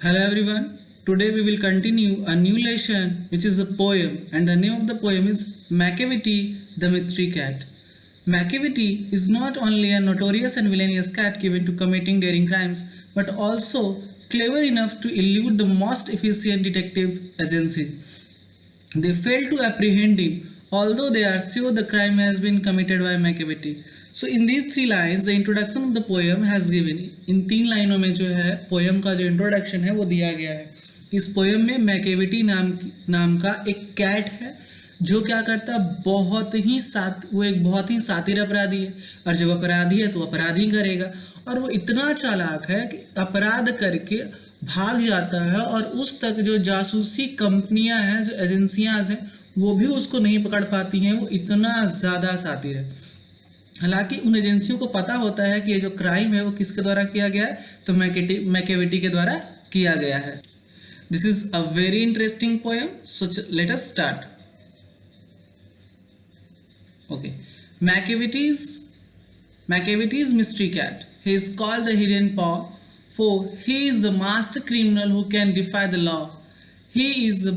Hello everyone. Today we will continue a new lesson which is a poem, and the name of the poem is Macavity the Mystery Cat. Macavity is not only a notorious and villainous cat given to committing daring crimes but also clever enough to elude the most efficient detective agency. They fail to apprehend him although they are sure the crime has been committed by Macavity. So in these three lines the introduction of the poem has given. इन तीन लाइनों में जो है poem का जो introduction है वो दिया गया है. इस पोएम में मैकेविटी नाम का एक कैट है जो क्या करता है वो एक बहुत ही सातिर अपराधी है, और जब अपराधी है तो अपराधी करेगा, और वो इतना चालाक है कि अपराध करके भाग जाता है और उस तक जो जासूसी कंपनियां हैं, जो एजेंसियां हैं, वो भी उसको नहीं पकड़ पाती हैं. वो इतना ज़्यादा सातिर है. हालांकि उन एजेंसियों को पता होता है कि ये जो क्राइम है वो किसके द्वारा किया गया है, तो मैकेविटी के द्वारा किया गया है. This is a very interesting poem, so let us start. Okay, Macavity's mystery cat. He is called the Hidden Paw, for he is the master criminal who can defy the law. He is the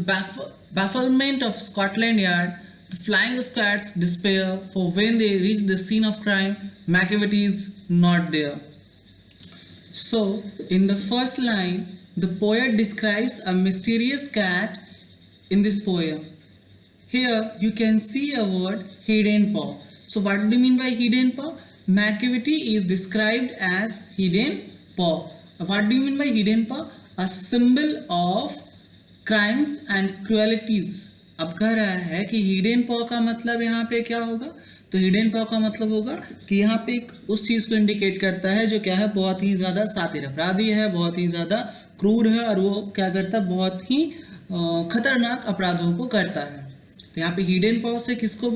bafflement of Scotland Yard. The flying squad's despair, for when they reach the scene of crime, Macavity is not there. So, in the first line, the poet describes a mysterious cat in this poem. Here, you can see a word, hidden paw. So, what do you mean by hidden paw? Macavity is described as hidden paw. What do you mean by hidden paw? A symbol of crimes and cruelties. अब कह रहा है कि hidden पॉ का मतलब यहाँ पे क्या होगा, तो हिडन पॉ का मतलब होगा कि यहाँ पे उस चीज़ को इंडिकेट करता है जो क्या है, बहुत ही ज़्यादा सातिर अपराधी है, बहुत ही ज़्यादा क्रूर है, और वो क्या करता है, बहुत ही खतरनाक अपराधों को करता है. तो यहाँ पे हिडन पॉ से किसको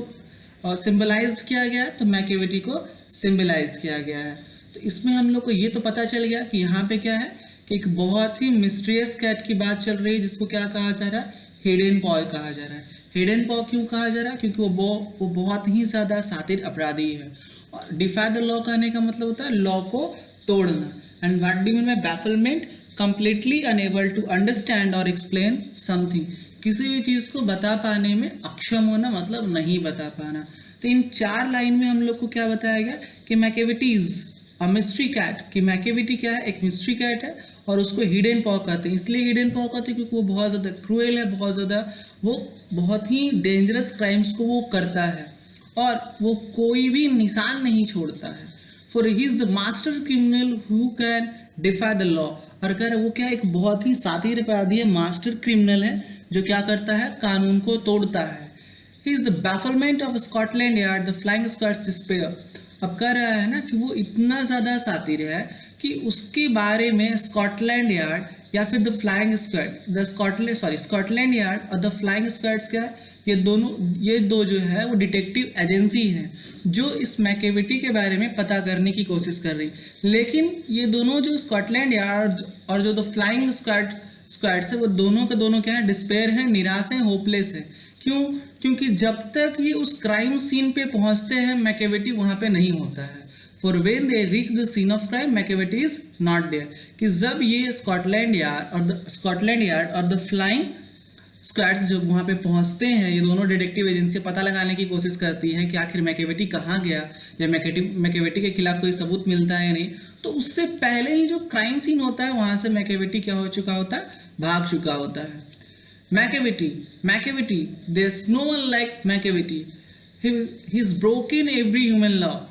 सिंबलाइज किया गया है, तो मैकेविटी को सिंबलाइज किया गया है. तो इसमें हम लोग को ये तो पता चल गया कि यहाँ पे क्या है कि एक बहुत ही मिस्टीरियस कैट की बात चल रही है जिसको क्या कहा जा रहा है, हिडन पॉ कहा जा रहा है. हिडन पॉ क्यों कहा जा रहा है, क्योंकि वो बहुत ही ज़्यादा सातिर अपराधी है. और डिफाई द लॉ कहने का मतलब होता है लॉ को तोड़ना. And what do mean by bafflement, completely unable to understand और एक्सप्लेन समथिंग. किसी भी चीज़ को बता पाने में अक्षम होना, मतलब नहीं बता पाना. तो इन चार लाइन में हम लोग को क्या बताया गया कि Macavity is a mystery cat, कि मैकेविटी क्या है, एक मिस्ट्री कैट है, और उसको हिडन पॉ कहते हैं. इसलिए हिडन पॉ कहते हैं क्योंकि वो बहुत ज़्यादा क्रूएल है, बहुत ज़्यादा वो बहुत ही डेंजरस क्राइम्स को वो करता है, और वो कोई भी निशान नहीं छोड़ता है. For he is the master criminal who can defy the law. और अगर वो क्या एक बहुत ही सातिर अपराधी है, मास्टर क्रिमिनल है जो क्या करता है, कानून को तोड़ता है. He is the bafflement of Scotland Yard, the flying squad's despair. अब कह रहा है ना कि वो इतना ज़्यादा सातिर है कि उसके बारे में स्कॉटलैंड यार्ड या फिर the flying squad, Scotland Yard और द फ्लाइंग स्क्वाड्स क्या है, ये दो जो है वो डिटेक्टिव एजेंसी हैं जो इस मैकेविटी के बारे में पता करने की कोशिश कर रही. लेकिन ये दोनों जो स्कॉटलैंड यार्ड और जो द फ्लाइंग स्क्वाड्स है, वो दोनों के दोनों क्या है, डिस्पेयर है, निराश है, होपलेस है. क्यों? क्योंकि जब तक ये उस क्राइम सीन पे पहुंचते हैं मैकेविटी वहां पे नहीं होता है. For when they reach the scene of crime Macavity is not there. कि जब ये स्कॉटलैंड यार्ड और द फ्लाइंग स्क्वाड्स जो वहाँ पे पहुँचते हैं, ये दोनों डिटेक्टिव एजेंसी पता लगाने की कोशिश करती हैं कि आखिर मैकेविटी कहाँ गया, या मैकेविटी के खिलाफ कोई सबूत मिलता है या नहीं. तो उससे पहले ही जो क्राइम सीन होता है वहाँ से मैकेविटी क्या हो चुका होता है, भाग चुका होता है. Macavity, there's no one like Macavity. He's broken every human law.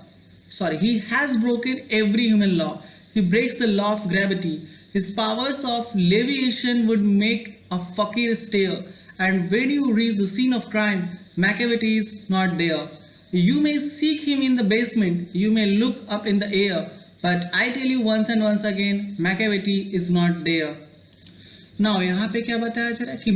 He has broken every human law. He breaks the law of gravity. His powers of levitation would make a fakir stare. And when you reach the scene of crime, Macavity is not there. You may seek him in the basement. You may look up in the air. But I tell you once and once again, Macavity is not there. Now यहाँ पे क्या बताया जा रहा है कि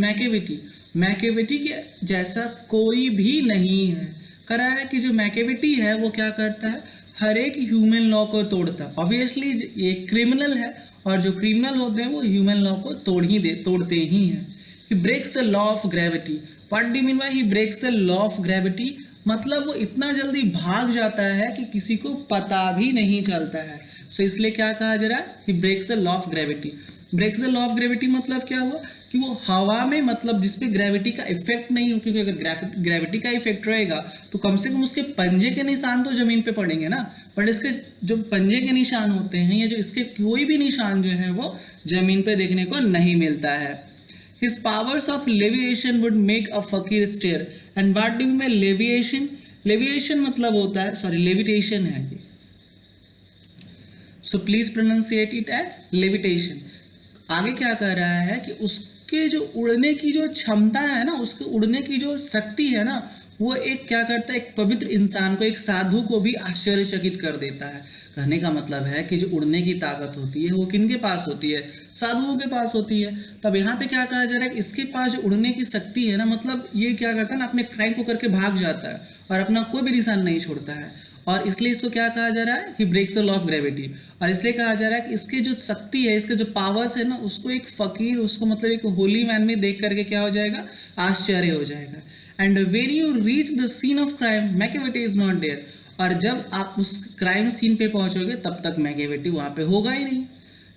Macavity के जैसा कोई भी नहीं है. कह रहा है कि जो मैकेविटी है वो क्या करता है, हर एक ह्यूमन लॉ को तोड़ता है. ऑब्वियसली ये क्रिमिनल है, और जो क्रिमिनल होते हैं वो ह्यूमन लॉ को तोड़ते ही हैं. He breaks the law of gravity. What do mean by he breaks the law of gravity, मतलब वो इतना जल्दी भाग जाता है कि किसी को पता भी नहीं चलता है. सो इसलिए क्या कहा जा रहा है, he breaks the law of gravity. Breaks the law of gravity मतलब क्या हुआ कि वो हवा में मतलब जिस पे ग्रेविटी का इफेक्ट नहीं हो, क्योंकि अगर ग्रेविटी का इफेक्ट रहेगा तो कम से कम उसके पंजे के निशान तो जमीन पे पड़ेंगे ना, बट इसके जो पंजे के निशान होते हैं या जो इसके कोई भी निशान जो है वो जमीन पे देखने को नहीं मिलता है। His powers of leviation would make a fakir stare. And what do you mean leviation? Leviation मतलब होता है, sorry, levitation है ये। So please pronunciate it as levitation. आगे क्या कर रहा है कि उसके जो उड़ने की जो क्षमता है ना, उसके उड़ने की जो शक्ति है ना, वो एक क्या करता है, एक पवित्र इंसान को, एक साधु को भी आश्चर्यचकित कर देता है। कहने का मतलब है कि जो उड़ने की ताकत होती है वो किनके पास होती है, साधुओं के पास होती है। तब यहाँ पे क्या कहा जा रहा है कि इसके पास जो उड़ने की शक्ति है ना, मतलब ये क्या करता है ना, अपने क्राइम को करके भाग जाता है और अपना कोई भी निशान नहीं छोड़ता है, और इसलिए इसको क्या कहा जा रहा है, he breaks the law of gravity. और इसलिए कहा जा रहा है कि इसकी जो शक्ति है, इसके जो पावर्स है ना, उसको एक फकीर, उसको मतलब एक होली मैन में देख करके क्या हो जाएगा, आश्चर्य हो जाएगा। And when you reach the scene of crime Macavity is not there. और जब आप उस क्राइम सीन पे पहुंचोगे तब तक मैकेविटी वहां पे होगा ही नहीं।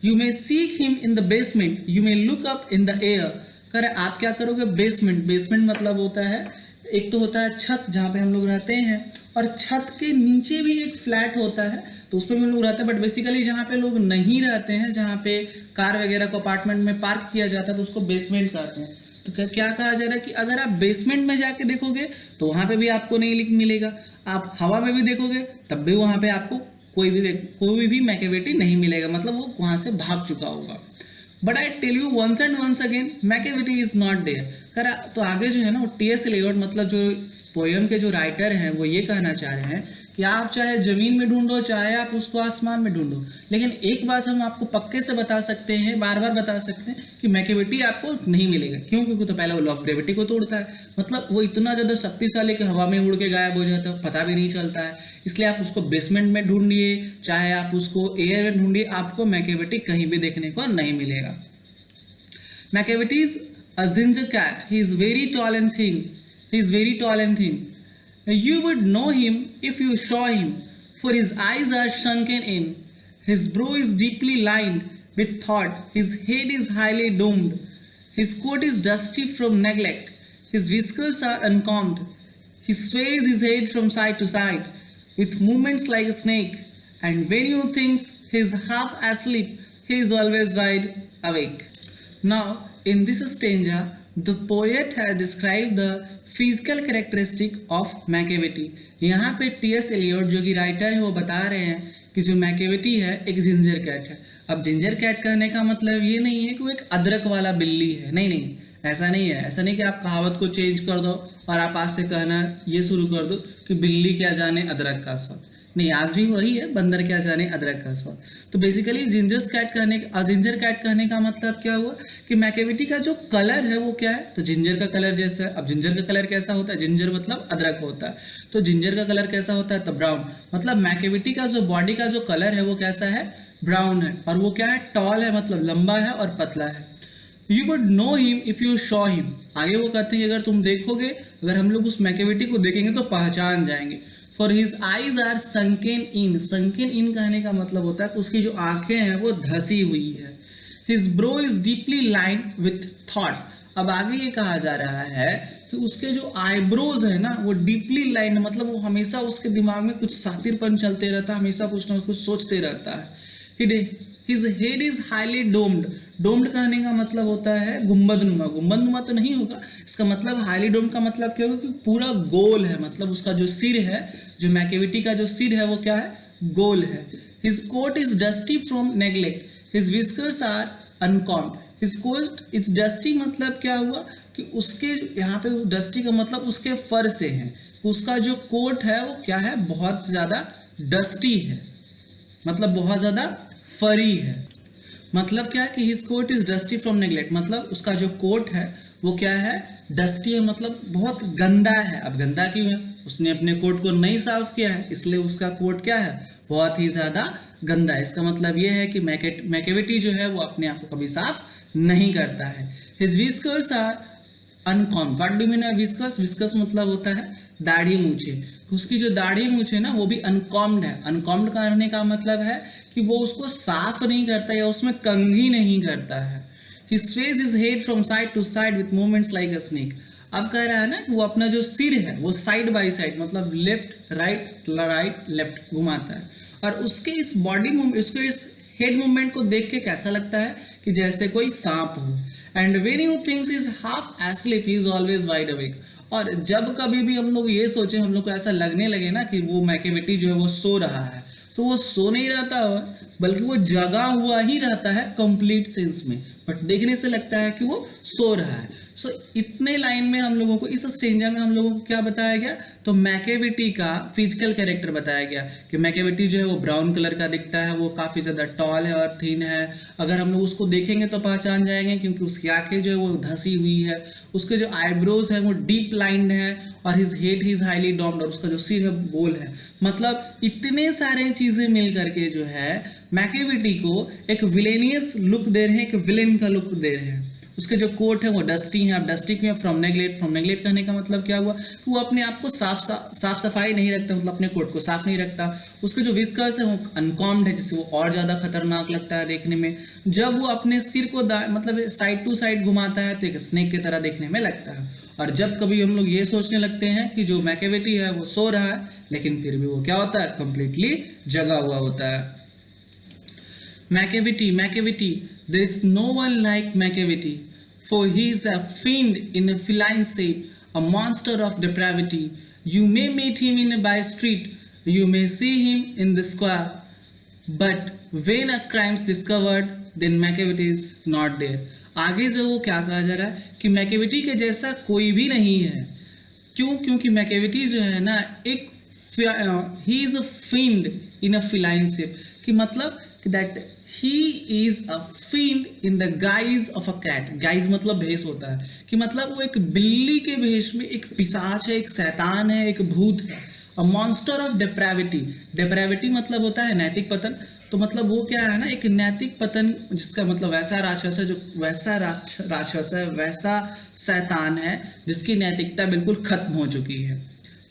You may seek him in the basement, you may look up in the air. करे आप क्या करोगे, बेसमेंट, बेसमेंट मतलब होता है, एक तो होता है छत जहाँ पे हम लोग रहते हैं, और छत के नीचे भी एक फ्लैट होता है तो उस पर भी हम लोग रहते हैं, बट बेसिकली जहाँ पे लोग नहीं रहते हैं, जहाँ पे कार वगैरह को अपार्टमेंट में पार्क किया जाता है तो उसको बेसमेंट कहते हैं। तो क्या कहा जा रहा है कि अगर आप बेसमेंट में जाके देखोगे तो वहां पे भी आपको नहीं मिलेगा, आप हवा में भी देखोगे तब भी वहां पे आपको कोई भी मैकेविटी नहीं मिलेगा, मतलब वो वहां से भाग चुका होगा। But I tell you once and once again Macavity is not there. तो आगे जो है ना, वो टी.एस. एलियट मतलब जो पोयम के जो राइटर हैं वो ये कहना चाह रहे हैं कि आप चाहे जमीन में ढूंढो, चाहे आप उसको आसमान में ढूंढो, लेकिन एक बात हम आपको पक्के से बता सकते हैं, बार बार बता सकते हैं कि मैकेविटी आपको नहीं मिलेगा। क्यों? क्योंकि तो पहले वो लॉ ऑफ ग्रेविटी को तोड़ता है, मतलब वो इतना ज़्यादा शक्तिशाली कि हवा में उड़ के गायब हो जाता है, पता भी नहीं चलता है। इसलिए आप उसको बेसमेंट में ढूंढिए, चाहे आप उसको एयर में ढूंढिए, आपको मैकेविटी कहीं भी देखने को नहीं मिलेगा। Macavity is a ginger cat. He is very tall and thin. He is very tall and thin. You would know him if you saw him, for his eyes are sunken in. His brow is deeply lined with thought. His head is highly domed. His coat is dusty from neglect. His whiskers are uncombed. He sways his head from side to side with movements like a snake. And when you think he is half asleep, he is always wide awake. Now, in this stanza, the poet has described the physical characteristic of Macavity. यहाँ पे T.S.. Elliott जो कि writer है वो बता रहे हैं कि जो मैकेविटी है एक जिंजर कैट है। अब जिंजर कैट कहने का मतलब ये नहीं है कि वो एक अदरक वाला बिल्ली है, नहीं नहीं, ऐसा नहीं है। ऐसा नहीं कि आप कहावत को चेंज कर दो और आप आज से कहना ये शुरू कर दो कि बिल्ली क्या जाने अदरक का स्वाद, नहीं, आज भी वही है, बंदर क्या जाने अदरक का स्वाद। तो बेसिकली जिंजर कैट कहने का मतलब क्या हुआ कि मैकेविटी का जो कलर है वो क्या है, तो जिंजर का कलर जैसा है। अब जिंजर का कलर कैसा होता है, जिंजर मतलब अदरक होता है, तो जिंजर का कलर कैसा होता है, तो ब्राउन। मतलब मैकेविटी का जो बॉडी का जो कलर है वो कैसा है, ब्राउन है, और वो क्या है, टॉल है, मतलब लंबा है और पतला है। You would know him if you Shaw him. आगे वो कहते हैं अगर तुम देखोगे, अगर हम लोग उस मैकेविटी को देखेंगे तो पहचान जाएंगे। For his eyes are sunken in. Sunken in कहने का मतलब होता है कि उसकी जो आंखें हैं वो धसी हुई है। His bro is deeply lined with thought. अब आगे ये कहा जा रहा है कि उसके जो आईब्रोज है ना वो डीपली लाइंड, मतलब वो हमेशा उसके दिमाग में कुछ शातिरपन चलते रहता है, हमेशा कुछ ना कुछ सोचते रहता है। His head is highly domed. Domed कहने का मतलब होता है गुंबदनुमा। गुंबदनुमा तो नहीं होगा, इसका मतलब हाईली डोम्ड का मतलब क्या होगा कि पूरा गोल है, मतलब उसका जो सिर है, जो मैकेविटी का जो सिर है वो क्या है, गोल है। His coat is dusty from neglect. His whiskers are uncombed. His coat is dusty मतलब क्या हुआ कि उसके यहाँ पे डस्टी का मतलब उसके फर से है, उसका जो कोट है वो क्या है, बहुत ज़्यादा डस्टी है, मतलब बहुत ज़्यादा फरी है। मतलब क्या है कि his coat is dusty from neglect, मतलब उसका जो कोट है वो क्या है, डस्टी है, मतलब बहुत गंदा है। अब गंदा क्यों है, उसने अपने कोट को नहीं साफ किया है, इसलिए उसका कोट क्या है, बहुत ही ज़्यादा गंदा है। इसका मतलब ये है कि मैकेविटी जो है वो अपने आप को कभी साफ नहीं करता है। His whiskers are uncombed. What do mean whiskers? Whiskers मतलब होता है दाढ़ी मूछे। उसकी जो दाढ़ी मूछे ना वो भी अनकॉम्ड है। अनकॉम्ड करने का मतलब है कि वो उसको साफ नहीं करता या उसमें कंघी नहीं करता है। His face is head from side to side with movements like a snake. अब कह रहा है ना कि वो अपना जो सिर है वो साइड बाय साइड मतलब लेफ्ट राइट लेफ्ट घुमाता है, और उसके इस बॉडी मूवमेंट, उसके इस हेड मूवमेंट को देख के कैसा लगता है कि जैसे कोई सांप हो। And when you thinks is half asleep he is always wide awake. और जब कभी भी हम लोग ये सोचे, हम लोग को ऐसा लगने लगे ना कि वो मैकेवेटी जो है वो सो रहा है, तो वो सो नहीं रहता है बल्कि वो जगा हुआ ही रहता है कंप्लीट सेंस में, बट देखने से लगता है कि वो सो रहा है। सो इतने लाइन में हम लोगों को, इस स्ट्रेंजर में हम लोगों को क्या बताया गया, तो मैकेवेटी का फिजिकल कैरेक्टर बताया गया कि मैकेवेटी जो है वो ब्राउन कलर का दिखता है, वो काफ़ी ज़्यादा टॉल है और थिन है। अगर हम लोग उसको देखेंगे तो पहचान जाएंगे क्योंकि उसकी आंखें जो है वो धसी हुई है, उसके जो आईब्रोज है वो डीप लाइंड है, और his head he is highly domed, और उसका जो सिर है गोल है। मतलब इतने सारे चीज़ें मिल करके जो है मैकेवेटी को एक विलेनियस लुक दे रहे हैं, एक विलेन का लुक दे रहे हैं। उसके जो कोट है वो डस्टी है। अब डस्टी क्यों? From neglect. फ्रॉम नेगलेक्ट कहने का मतलब क्या हुआ कि वो अपने आप को साफ सफाई नहीं रखता, मतलब अपने कोट को साफ नहीं रखता। उसके जो विस्कर्स है वो अनकॉम्ड है, जिससे वो और ज़्यादा खतरनाक लगता है देखने में। जब वो अपने सिर को मतलब साइड टू साइड घुमाता है तो एक स्नेक की तरह देखने में लगता है। और जब कभी हम लोग ये सोचने लगते हैं कि जो मैकेवेटी है वो सो रहा है, लेकिन फिर भी वो क्या होता है, कंप्लीटली जगा हुआ होता है। Macavity, there is no one like Macavity, for he is a fiend in a feline shape, a monster of depravity. You may meet him in a by street, you may see him in the square, but when a crime is discovered, then Macavity is not there. आगे जो वो क्या कहा जा रहा है कि Macavity के जैसा कोई भी नहीं है। क्यों? क्योंकि मैकेविटी जो है ना एक he is a fiend in a feline shape, कि मतलब that he is a fiend in the guise of a cat. guise मतलब भेष होता है, कि मतलब वो एक बिल्ली के भेष में एक पिशाच है, एक शैतान है, एक भूत है। a monster of depravity. depravity मतलब होता है नैतिक पतन। तो मतलब वो क्या है ना, एक नैतिक पतन, जिसका मतलब वैसा राक्षस है, जो वैसा राक्षस है, वैसा शैतान है जिसकी नैतिकता बिल्कुल खत्म हो चुकी है।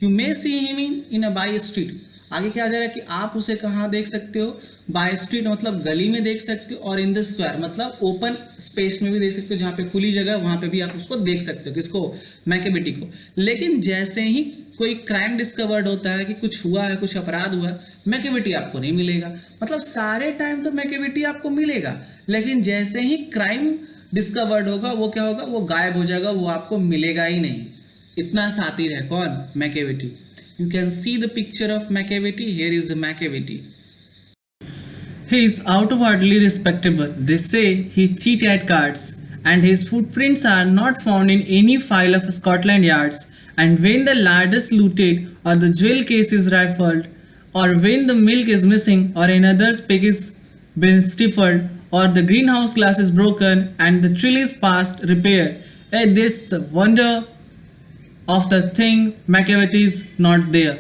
You may see him in a by street. आगे क्या आ जा रहा है कि आप उसे कहाँ देख सकते हो, बाय स्ट्रीट मतलब गली में देख सकते हो, और इन द स्क्वायर मतलब ओपन स्पेस में भी देख सकते हो, जहाँ पे खुली जगह है वहाँ पे भी आप उसको देख सकते हो। किसको? मैकेवेटी को। लेकिन जैसे ही कोई क्राइम डिस्कवर्ड होता है कि कुछ हुआ है, कुछ अपराध हुआ है, मैकेवेटी आपको नहीं मिलेगा। मतलब सारे टाइम तो मैकेवेटी आपको मिलेगा, लेकिन जैसे ही क्राइम डिस्कवर्ड होगा वो क्या होगा, वो गायब हो जाएगा, वो आपको मिलेगा ही नहीं। इतना शातिर है कौन? मैकेवेटी। You can see the picture of Macavity. Here is the Macavity. He is outwardly respectable. They say he cheat at cards, and his footprints are not found in any file of Scotland Yards. And when the larders looted, or the jewel case is rifled, or when the milk is missing, or another's pig is been stifled, or the greenhouse glass is broken, and the trill is past repair, this the wonder of the thing Macavity is not there.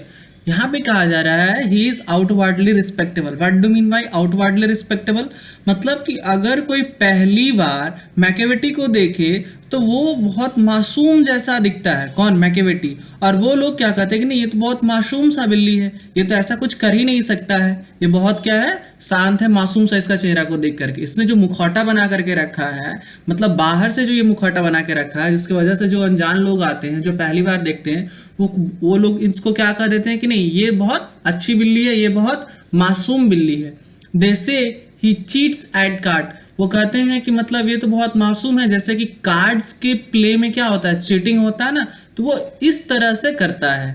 यहाँ पे कहा जा रहा है he is outwardly respectable. What do you mean by outwardly respectable? मतलब कि अगर कोई पहली बार मैकेवेटी को देखे तो वो बहुत मासूम जैसा दिखता है। कौन? मैकेवेटी। और वो लोग क्या कहते हैं कि नहीं, ये तो बहुत मासूम सा बिल्ली है, ये तो ऐसा कुछ कर ही नहीं सकता है, ये बहुत क्या है, शांत है, मासूम सा इसका चेहरा को देख करके। इसने जो मुखौटा बना करके रखा है, मतलब बाहर से जो ये मुखौटा बना के रखा है, जिसकी वजह से जो अनजान लोग आते हैं, जो पहली बार देखते हैं, वो लोग इसको क्या कह देते हैं कि नहीं, ये बहुत अच्छी बिल्ली है, ये बहुत मासूम बिल्ली है। दे से ही चीट्स एट कार्ड। वो कहते हैं कि मतलब ये तो बहुत मासूम है, जैसे कि कार्ड्स के प्ले में क्या होता है, चीटिंग होता है ना, तो वो इस तरह से करता है।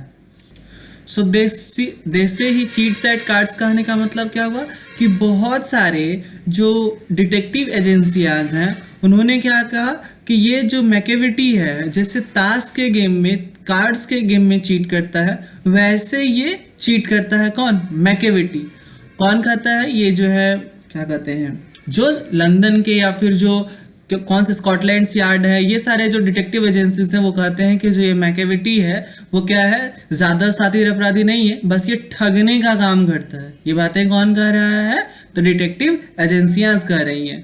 सो दे से ही चीट्स एट कार्ड्स कहने का मतलब क्या हुआ कि बहुत सारे जो डिटेक्टिव एजेंसियाज हैं उन्होंने क्या कहा कि ये जो मैकेवेटी है, जैसे ताश के गेम में, कार्ड्स के गेम में चीट करता है, वैसे ये चीट करता है। कौन? मैकेवेटी। कौन कहता है? ये जो है क्या कहते हैं, जो लंदन के या फिर जो कौन से स्कॉटलैंड यार्ड है, ये सारे जो डिटेक्टिव एजेंसीज हैं वो कहते हैं कि जो ये मैकेवेटी है वो क्या है, ज़्यादा शातिर अपराधी नहीं है, बस ये ठगने का काम करता है। ये बातें कौन कह रहा है? तो डिटेक्टिव एजेंसियां कह रही हैं।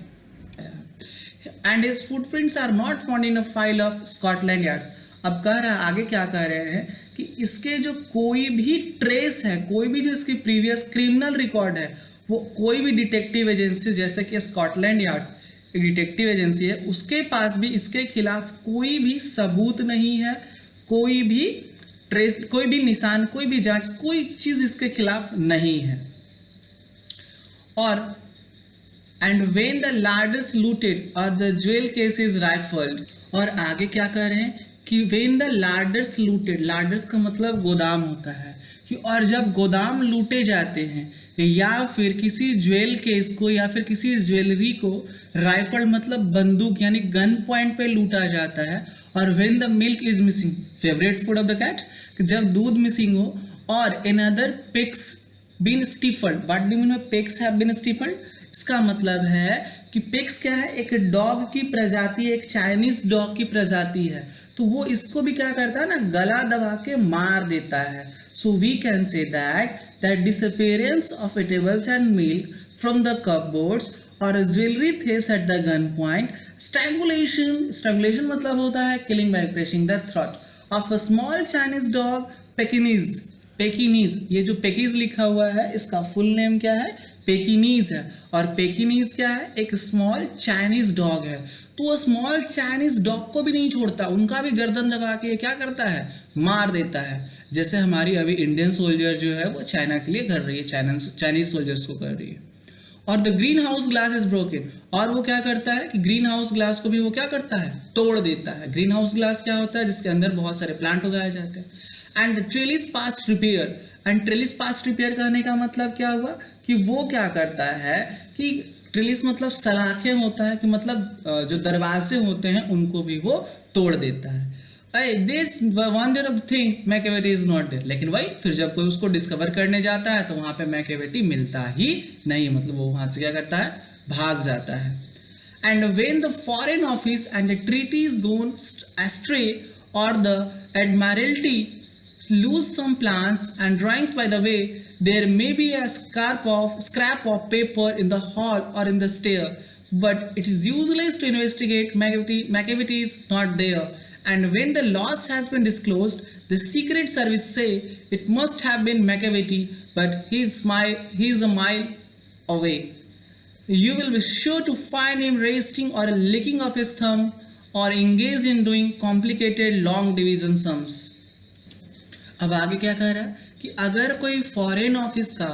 and his footprints are not found in a file of Scotland Yards. अब कह रहा है, आगे क्या कह रहे हैं कि इसके जो कोई भी ट्रेस है, कोई भी जो इसकी प्रीवियस क्रिमिनल रिकॉर्ड है, वो कोई भी डिटेक्टिव एजेंसी जैसे कि स्कॉटलैंड यार्ड्स एक डिटेक्टिव एजेंसी है, उसके पास भी इसके खिलाफ कोई भी सबूत नहीं है, कोई भी ट्रेस, कोई भी निशान, कोई भी जांच, कोई चीज इसके खिलाफ नहीं है. और एंड व्हेन द लार्डर्स लूटेड और the jewel case is rifled. और आगे क्या कह रहे हैं कि व्हेन द लार्डर्स लूटेड, लार्डर्स का मतलब गोदाम होता है कि, और जब गोदाम लूटे जाते हैं या फिर किसी ज्वेल केस को या फिर किसी ज्वेलरी को राइफल मतलब बंदूक यानी गन पॉइंट पे लूटा जाता है. और when the milk is missing, favourite food of the cat, जब दूध मिसिंग हो, और another pigs been stifled. What do mean pigs have been stifled? इसका मतलब है कि पिग्स क्या है, एक डॉग की प्रजाति है, एक चाइनीज डॉग की प्रजाति है, तो वो इसको भी क्या करता है ना, गला दबा के मार देता है. So we can say that disappearance of eatables and milk from the cupboards or jewelry thieves at the gun point, strangulation मतलब होता है killing by pressing the throat of a small Chinese dog, पेकिनीज. ये जो पेकीज लिखा हुआ है इसका full name क्या है, पेकिनीज है. और पेकिनीज क्या है, एक स्मॉल चाइनीज डॉग है. तो वो स्मॉल चाइनीज डॉग को भी नहीं छोड़ता, उनका भी गर्दन दबा के क्या करता है, मार देता है. जैसे हमारी अभी इंडियन सोल्जर जो है वो चाइना के लिए कर रही है, चाइनीज सोल्जर्स को कर रही है. और the green house glass is broken. और वो क्या करता है कि ग्रीन हाउस ग्लास को भी वो क्या करता है, तोड़ देता है. ग्रीन हाउस ग्लास क्या होता है, जिसके अंदर बहुत सारे प्लांट उगाए जाते हैं. And trellis past repair. And trellis past repair कहने का मतलब क्या हुआ कि वो क्या करता है कि ट्रेलिस मतलब सलाखें होता है, कि मतलब जो दरवाजे होते हैं उनको भी वो तोड़ देता है. This one thing Macavity is not there. लेकिन वही फिर जब कोई उसको डिस्कवर करने जाता है तो वहां पे मैकेवेटी मिलता ही नहीं, मतलब वो वहां से क्या करता है, भाग जाता है. And when the Foreign Office and the treaty is gone astray or the Admiralty lose some plans and drawings by the way, there may be a scrap of paper in the hall or in the stair, but it is useless to investigate. Macavity is not there, and when the loss has been disclosed, the secret service say it must have been Macavity, but he is a mile away. You will be sure to find him resting or licking of his thumb or engaged in doing complicated long division sums. अब आगे क्या कह रहा है कि अगर कोई foreign office का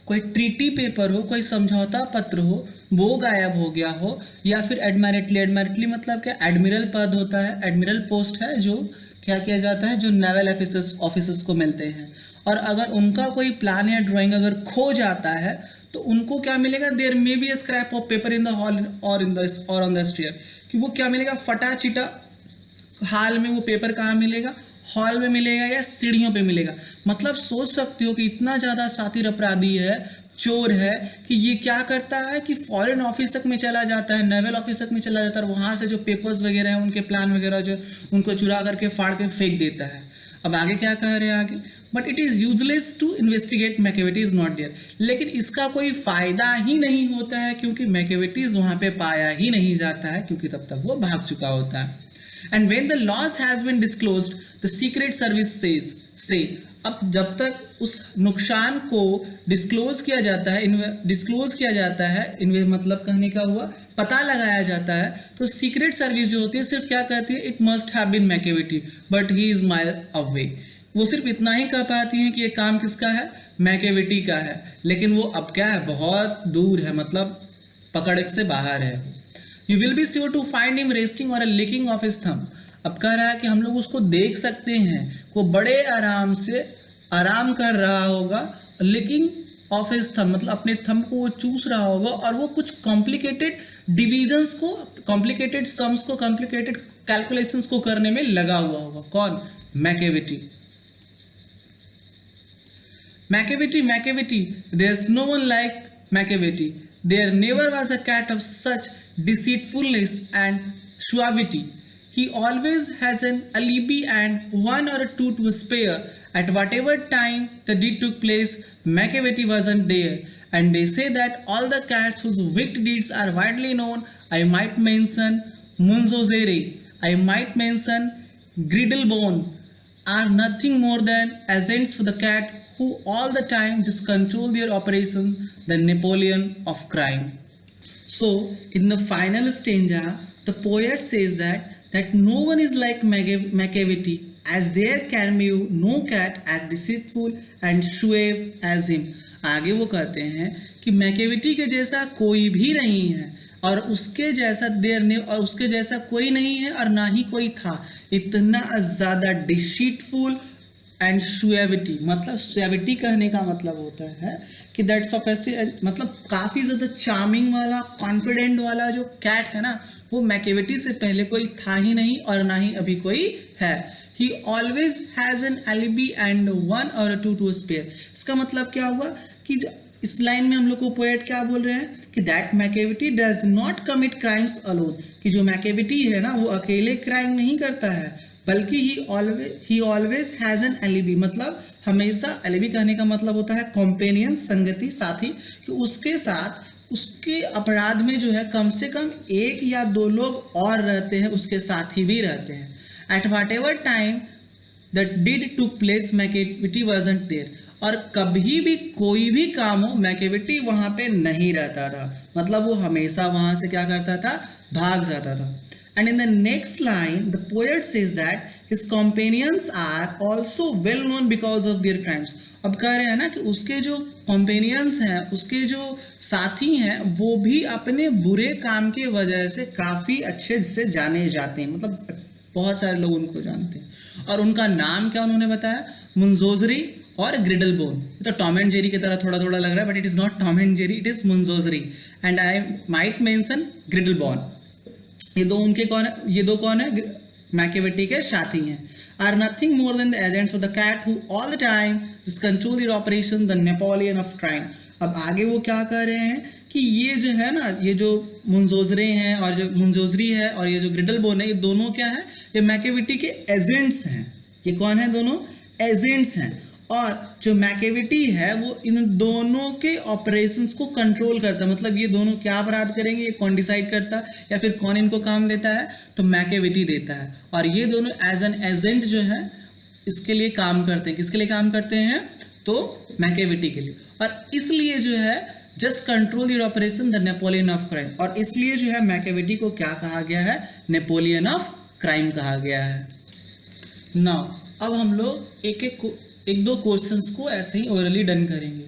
कोई ट्रीटी पेपर हो, कोई समझौता पत्र हो, वो गायब हो गया हो, या फिर एडमिरल्टी मतलब क्या, एडमिरल पद होता है, एडमिरल पोस्ट है जो क्या किया जाता है, जो नेवल ऑफिसर्स को मिलते हैं. और अगर उनका कोई प्लान या ड्राइंग अगर खो जाता है तो उनको क्या मिलेगा, there may be a scrap of paper in the hall और ऑन द स्टेयर, कि वो क्या मिलेगा, फटा चिटा हाल में वो पेपर कहाँ मिलेगा, हॉल में मिलेगा या सीढ़ियों पे मिलेगा. मतलब सोच सकते हो कि इतना ज़्यादा शातिर अपराधी है, चोर है, कि ये क्या करता है कि फॉरेन ऑफिस तक में चला जाता है, नेवल ऑफिस तक में चला जाता है, और वहाँ से जो पेपर्स वगैरह हैं, उनके प्लान वगैरह जो उनको चुरा करके फाड़ के फेंक देता है. अब आगे क्या कह रहे हैं आगे, but it is useless to investigate, Macavity is not there. लेकिन इसका कोई फायदा ही नहीं होता है क्योंकि मैकेवेटीज वहाँ पे पाया ही नहीं जाता है, क्योंकि तब तक वो भाग चुका होता है. And when the loss has been disclosed, the secret service say, अब जब तक उस नुकसान को डिस्क्लोज किया जाता है, मतलब कहने का हुआ पता लगाया जाता है, तो सीक्रेट सर्विस जो होती है सिर्फ क्या कहती है, it must have been Macavity but he is mile away. वो सिर्फ इतना ही कह पाती हैं कि ये काम किसका है, मैकेवेटी का है, लेकिन वो अब क्या है, बहुत दूर है, मतलब पकड़ से बाहर है. You will be sure to find him resting or a licking of his thumb. अब कह रहा है कि हम लोग उसको देख सकते हैं, वो बड़े आराम से आराम कर रहा होगा, licking of his thumb मतलब अपने थंब को वो चूस रहा होगा, और वो कुछ कॉम्प्लिकेटेड डिविजन्स को, कॉम्प्लिकेटेड सम्स को, कॉम्प्लिकेटेड कैलकुलेशंस को करने में लगा हुआ होगा. कौन, मैकेवेटी. There's no one like Macavity. There never was a cat of such deceitfulness and suavity. He always has an alibi and one or two to spare. At whatever time the deed took place, Macavity wasn't there. And they say that all the cats whose wicked deeds are widely known, I might mention Munzozere, I might mention Griddlebone, are nothing more than agents for the cat who all the time just control their operation, the Napoleon of crime. So in the final stanza, the poet says that no one is like Macavity, as there can be no cat as deceitful and shrewd as him. आगे वो कहते हैं कि Macavity के जैसा कोई भी नहीं है और उसके जैसा और उसके जैसा कोई नहीं है और ना ही कोई था, इतना ज़्यादा डिसीटफुल एंड सुएविटी, मतलब सुएविटी कहने का मतलब होता है कि दैट सोफिस्टिकेटेड, मतलब काफ़ी ज़्यादा चार्मिंग वाला, कॉन्फिडेंट वाला जो कैट है ना, वो मैकेविटी से पहले कोई था ही नहीं और ना ही अभी कोई है. ही always has an alibi and one और टू टू स्पेयर. इसका मतलब क्या हुआ कि इस लाइन में हम लोग को पोएट क्या बोल रहे हैं कि that Macavity does not commit crimes alone, कि जो मैकेविटी है ना वो अकेले क्राइम नहीं करता है, बल्कि ही ऑलवेज हैज़ एन एलिबी, मतलब हमेशा एलिबी कहने का मतलब होता है कॉम्पेनियन, संगति, साथी, कि उसके साथ उसके अपराध में जो है कम से कम एक या दो लोग और रहते हैं, उसके साथी भी रहते हैं. At whatever time that did took place Macavity wasn't there, और कभी भी कोई भी काम हो मैकेविटी वहाँ पे नहीं रहता था, मतलब वो हमेशा वहाँ से क्या करता था, भाग जाता था. And in the next line, the poet says that his companions are also well known because of their crimes. अब कह रहे हैं ना कि उसके जो companions हैं, उसके जो साथी हैं, वो भी अपने बुरे काम की वजह से काफ़ी अच्छे से जाने जाते हैं, मतलब बहुत सारे लोग उनको जानते हैं. और उनका नाम क्या उन्होंने बताया, मुंजोजरी और ग्रिडलबोन. तो टॉम एंड जेरी की तरह थोड़ा थोड़ा लग रहा है, but it is not Tom and Jerry, it is Mungojerrie and I might mention Griddlebone. ये दो कौन है, मैकेविटी के साथी हैं. Are nothing more than the agents of the cat who all the time just control their operation, the Napoleon of crime. अब आगे वो क्या कह रहे हैं कि ये जो है ना, ये जो मुंजोजरे हैं और जो मुंजोजरी है और ये जो ग्रिडलबोन है, ये दोनों क्या है, ये मैकेविटी के एजेंट्स हैं. ये कौन है, दोनों एजेंट्स हैं. और जो मैकेविटी है वो इन दोनों के ऑपरेशंस को कंट्रोल करता है, मतलब ये दोनों क्या अपराध करेंगे ये कौन डिसाइड करता है, या फिर कौन इनको काम देता है, तो मैकेविटी देता है. और ये दोनों एज एन एजेंट जो है इसके लिए काम करते हैं. किसके लिए काम करते हैं, तो मैकेविटी के लिए. और इसलिए जो है just control your operation, the Napoleon of crime, और इसलिए जो है मैकेविटी को क्या कहा गया है, नेपोलियन ऑफ क्राइम कहा गया है. नाउ अब हम लोग एक दो क्वेश्चंस को ऐसे ही ओरली डन करेंगे.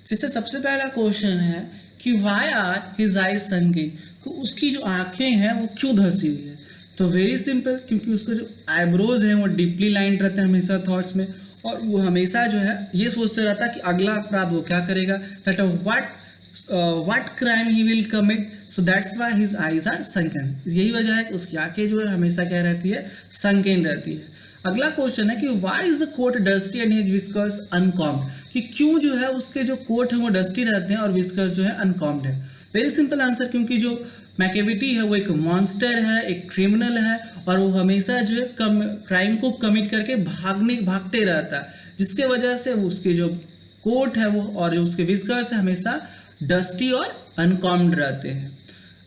जिससे सबसे पहला क्वेश्चन है कि व्हाई आर हिज आईज संकिन, तो उसकी जो आंखें हैं वो क्यों धंसी हुई है. तो वेरी सिंपल, क्योंकि उसके जो आईब्रोज हैं वो डीपली लाइंड रहते हैं हमेशा थॉट्स में, और वो हमेशा जो है ये सोचते रहता है कि अगला अपराध वो क्या करेगा, that what crime he will commit, so that's why his eyes are sunken. यही वजह है कि उसकी आंखें जो है हमेशा क्या रहती है, संकीन रहती है. अगला क्वेश्चन है कि why is the coat dusty and his whiskers uncombed, कि क्यों जो है उसके जो कोट है वो डस्टी रहते हैं और विस्कर्स जो है अनकॉम्ड है. वेरी सिंपल आंसर, क्योंकि जो मैकेविटी है वो एक मॉन्स्टर है, एक क्रिमिनल है, और वो हमेशा जो है क्राइम को कमिट करके भागते रहता है, जिसके वजह से उसके जो कोट है वो और जो उसके विस्कर्स है हमेशा डस्टी और अनकॉम्ड रहते हैं.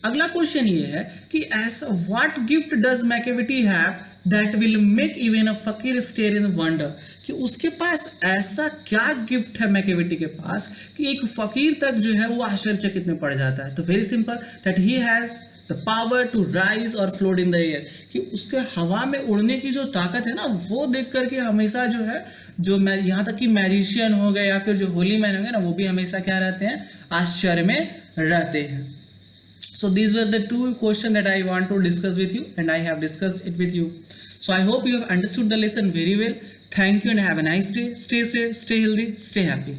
अगला क्वेश्चन ये है कि ऐसा what gift does Macavity have that will make even अ फकीर स्टेयर इन वंडर, कि उसके पास ऐसा क्या गिफ्ट है मैकेविटी के पास कि एक फकीर तक जो है वो आश्चर्यचकित में पड़ जाता है. तो very simple, that he has the power to rise और फ्लोट इन द एयर, कि उसके हवा में उड़ने की जो ताकत है ना, वो देख करके हमेशा जो है जो यहाँ तक कि मैजिशियन हो गए या फिर जो होली मैन हो गए ना, वो भी हमेशा क्या रहते हैं, आश्चर्य में रहते हैं. So these were the two questions that I want to discuss with you, and I have discussed it with you. So I hope you have understood the lesson very well. Thank you and have a nice day. Stay safe, stay healthy, stay happy.